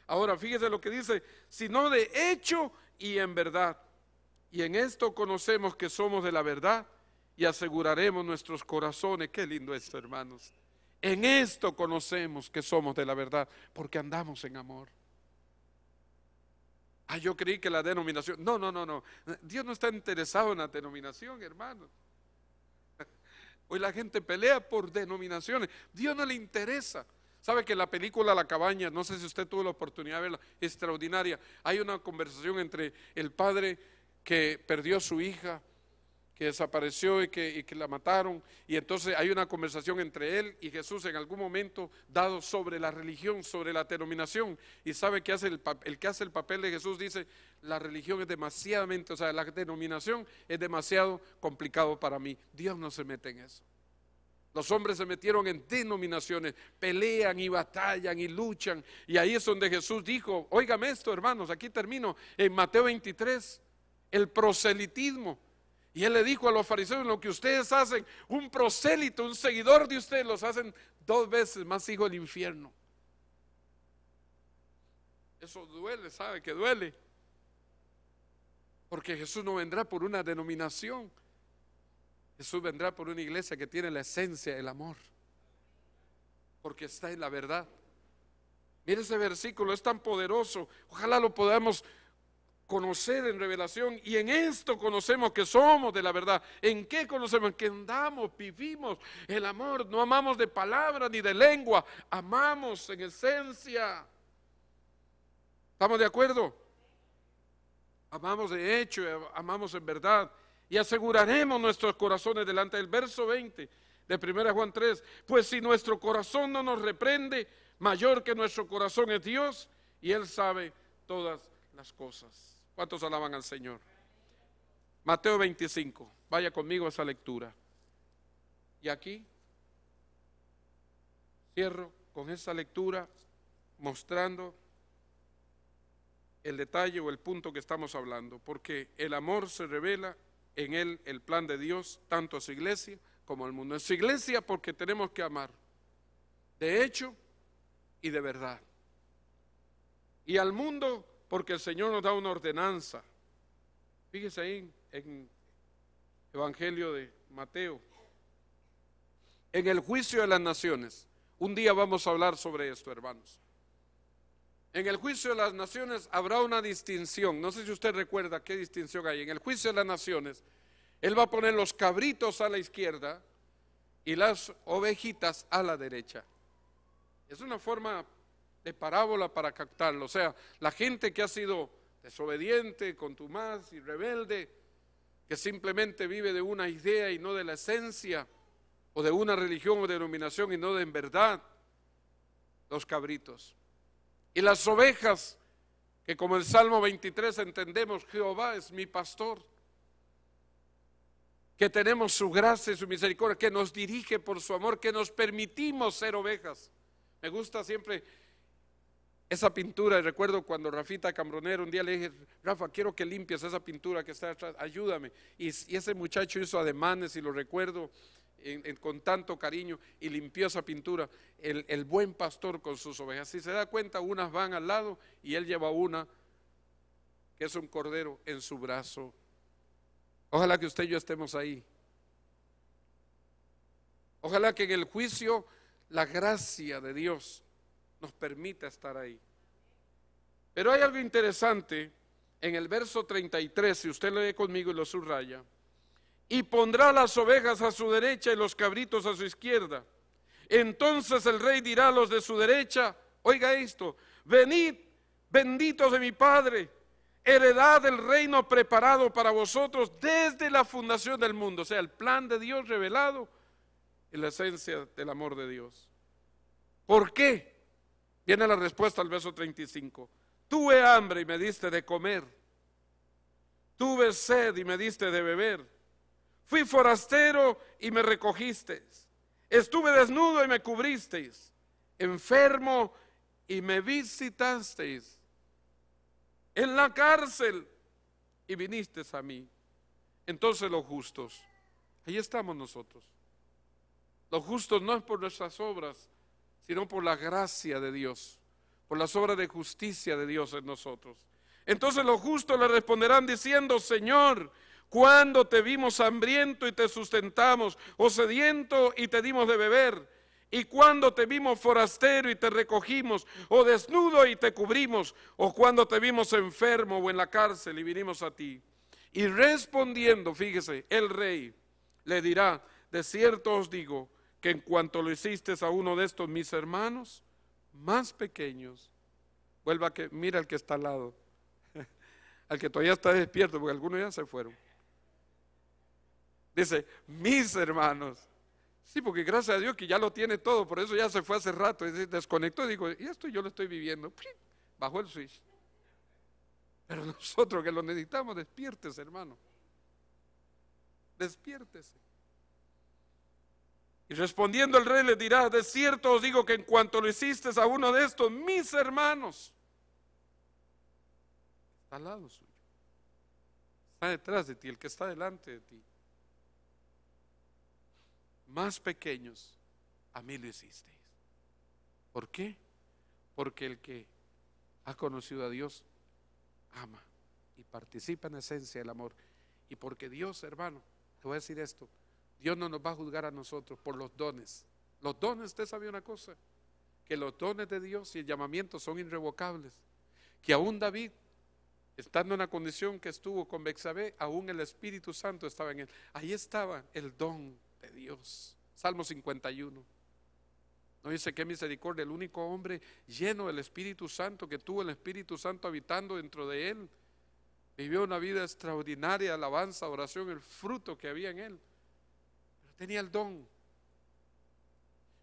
Ahora, fíjese lo que dice, sino de hecho y en verdad. Y en esto conocemos que somos de la verdad y aseguraremos nuestros corazones. Qué lindo esto, hermanos. En esto conocemos que somos de la verdad, porque andamos en amor. Yo creí que la denominación, no. Dios no está interesado en la denominación, hermano. Hoy la gente pelea por denominaciones. Dios no le interesa. Sabe que en la película La Cabaña, no sé si usted tuvo la oportunidad de verla, extraordinaria. Hay una conversación entre el padre que perdió a su hija, que desapareció y que la mataron, y entonces hay una conversación entre él y Jesús en algún momento dado sobre la religión, sobre la denominación. Y sabe que el que hace el papel de Jesús dice, la religión es demasiadamente, o sea, la denominación es demasiado complicado para mí. Dios no se mete en eso. Los hombres se metieron en denominaciones, pelean y batallan y luchan, y ahí es donde Jesús dijo, óigame esto, hermanos, aquí termino, en Mateo 23, el proselitismo. Y él le dijo a los fariseos, lo que ustedes hacen, un prosélito, un seguidor de ustedes, los hacen 2 veces más hijos del infierno. Eso duele, ¿sabe que duele? Porque Jesús no vendrá por una denominación, Jesús vendrá por una iglesia que tiene la esencia del amor, porque está en la verdad. Mire ese versículo, es tan poderoso. Ojalá lo podamos conocer en revelación, y en esto conocemos que somos de la verdad. ¿En qué conocemos? Que andamos, vivimos el amor. No amamos de palabra ni de lengua, amamos en esencia. ¿Estamos de acuerdo? Amamos de hecho, amamos en verdad, y aseguraremos nuestros corazones delante del verso 20 de 1 Juan 3. Pues si nuestro corazón no nos reprende, mayor que nuestro corazón es Dios, y Él sabe todas las cosas. ¿Cuántos alaban al Señor? Mateo 25, vaya conmigo a esa lectura. Y aquí cierro con esa lectura mostrando el detalle o el punto que estamos hablando, porque el amor se revela en él, el plan de Dios, tanto a su iglesia como al mundo. En su iglesia porque tenemos que amar, de hecho y de verdad. Y al mundo porque el Señor nos da una ordenanza. Fíjese ahí en Evangelio de Mateo, en el juicio de las naciones. Un día vamos a hablar sobre esto, hermanos. En el juicio de las naciones habrá una distinción. No sé si usted recuerda qué distinción hay. En el juicio de las naciones, Él va a poner los cabritos a la izquierda y las ovejitas a la derecha. Es una forma de parábola para captarlo. O sea, la gente que ha sido desobediente, contumaz y rebelde, que simplemente vive de una idea y no de la esencia, o de una religión o denominación y no de en verdad, los cabritos. Y las ovejas, que como el Salmo 23 entendemos, Jehová es mi pastor, que tenemos su gracia y su misericordia, que nos dirige por su amor, que nos permitimos ser ovejas. Me gusta siempre esa pintura, y recuerdo cuando Rafita Cambronero un día le dije, Rafa, quiero que limpies esa pintura que está atrás, ayúdame. Y ese muchacho hizo ademanes, y lo recuerdo con tanto cariño, y limpió esa pintura. El buen pastor con sus ovejas. Si se da cuenta, unas van al lado y él lleva una que es un cordero en su brazo. Ojalá que usted y yo estemos ahí. Ojalá que en el juicio la gracia de Dios nos permita estar ahí. Pero hay algo interesante en el verso 33, si usted lee conmigo y lo subraya. Y pondrá las ovejas a su derecha y los cabritos a su izquierda. Entonces el rey dirá a los de su derecha, oiga esto, venid, benditos de mi Padre, heredad del reino preparado para vosotros desde la fundación del mundo. O sea, el plan de Dios revelado en la esencia del amor de Dios. ¿Por qué? Viene la respuesta al verso 35. Tuve hambre y me diste de comer. Tuve sed y me diste de beber. Fui forastero y me recogisteis. Estuve desnudo y me cubristeis. Enfermo y me visitasteis. En la cárcel y vinisteis a mí. Entonces los justos, ahí estamos nosotros. Los justos no es por nuestras obras, sino por la gracia de Dios, por las obras de justicia de Dios en nosotros. Entonces los justos le responderán diciendo, Señor, ¿cuándo te vimos hambriento y te sustentamos, o sediento y te dimos de beber? ¿Y cuándo te vimos forastero y te recogimos, o desnudo y te cubrimos? ¿O cuándo te vimos enfermo o en la cárcel y vinimos a ti? Y respondiendo, fíjese, el rey le dirá, de cierto os digo, que en cuanto lo hiciste a uno de estos mis hermanos más pequeños, vuelva que mira al que está al lado, al que todavía está despierto, porque algunos ya se fueron. Dice, mis hermanos. Sí, porque gracias a Dios que ya lo tiene todo, por eso ya se fue hace rato, desconectó y dijo, y esto yo lo estoy viviendo. Bajó el switch. Pero nosotros que lo necesitamos, despiértese, hermano. Despiértese. Y respondiendo el rey le dirá, de cierto os digo que en cuanto lo hiciste a uno de estos, mis hermanos, está al lado suyo, está detrás de ti, el que está delante de ti, más pequeños, a mí lo hicisteis. ¿Por qué? Porque el que ha conocido a Dios, ama y participa en esencia del amor. Y porque Dios, hermano, te voy a decir esto, Dios no nos va a juzgar a nosotros por los dones. Los dones, usted sabe una cosa, que los dones de Dios y el llamamiento son irrevocables, que aún David, estando en la condición que estuvo con Betsabé, aún el Espíritu Santo estaba en él. Ahí estaba el don de Dios. Salmo 51. No dice qué misericordia, el único hombre lleno del Espíritu Santo, que tuvo el Espíritu Santo habitando dentro de él, vivió una vida extraordinaria, alabanza, oración, el fruto que había en él. Pero tenía el don.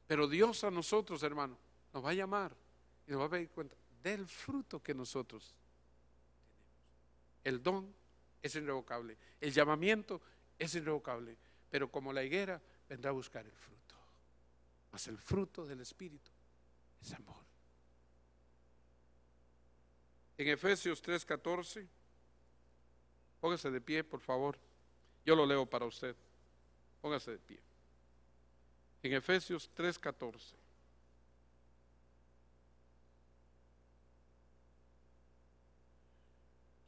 Pero Dios a nosotros, hermano, nos va a llamar y nos va a pedir cuenta del fruto que nosotros tenemos. El don es irrevocable, el llamamiento es irrevocable, pero como la higuera vendrá a buscar el fruto. Mas el fruto del Espíritu es amor. En Efesios 3:14, póngase de pie, por favor. Yo lo leo para usted. Póngase de pie. En Efesios 3:14.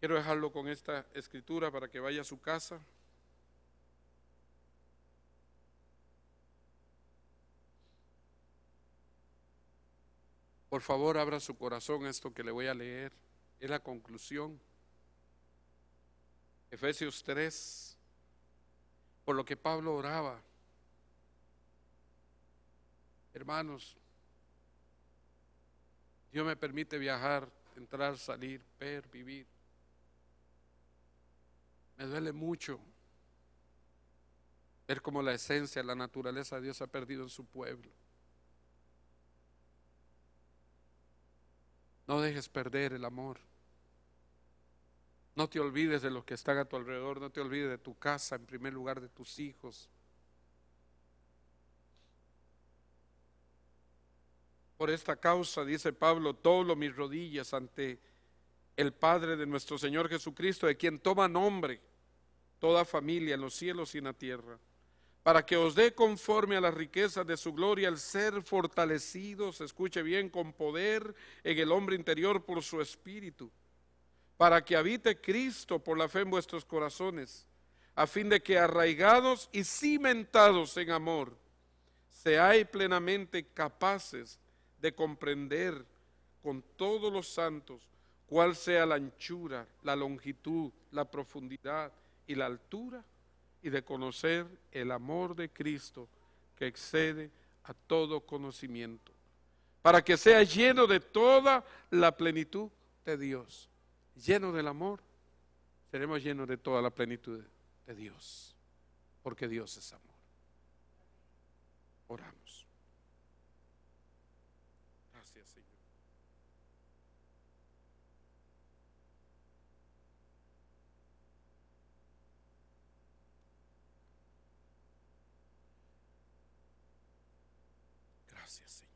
Quiero dejarlo con esta escritura para que vaya a su casa. Por favor, abra su corazón a esto que le voy a leer. Es la conclusión. Efesios 3, por lo que Pablo oraba. Hermanos, Dios me permite viajar, entrar, salir, ver, vivir. Me duele mucho ver cómo la esencia, la naturaleza de Dios se ha perdido en su pueblo. No dejes perder el amor. No te olvides de los que están a tu alrededor, no te olvides de tu casa, en primer lugar de tus hijos. Por esta causa, dice Pablo, doblo mis rodillas ante el Padre de nuestro Señor Jesucristo, de quien toma nombre toda familia en los cielos y en la tierra, para que os dé conforme a las riquezas de su gloria el ser fortalecidos, escuche bien, con poder en el hombre interior por su espíritu, para que habite Cristo por la fe en vuestros corazones, a fin de que arraigados y cimentados en amor, seáis plenamente capaces de comprender con todos los santos cuál sea la anchura, la longitud, la profundidad y la altura, y de conocer el amor de Cristo que excede a todo conocimiento, para que sea lleno de toda la plenitud de Dios. Lleno del amor, seremos llenos de toda la plenitud de Dios, porque Dios es amor. Oramos. Gracias, Señor. Gracias, Señor.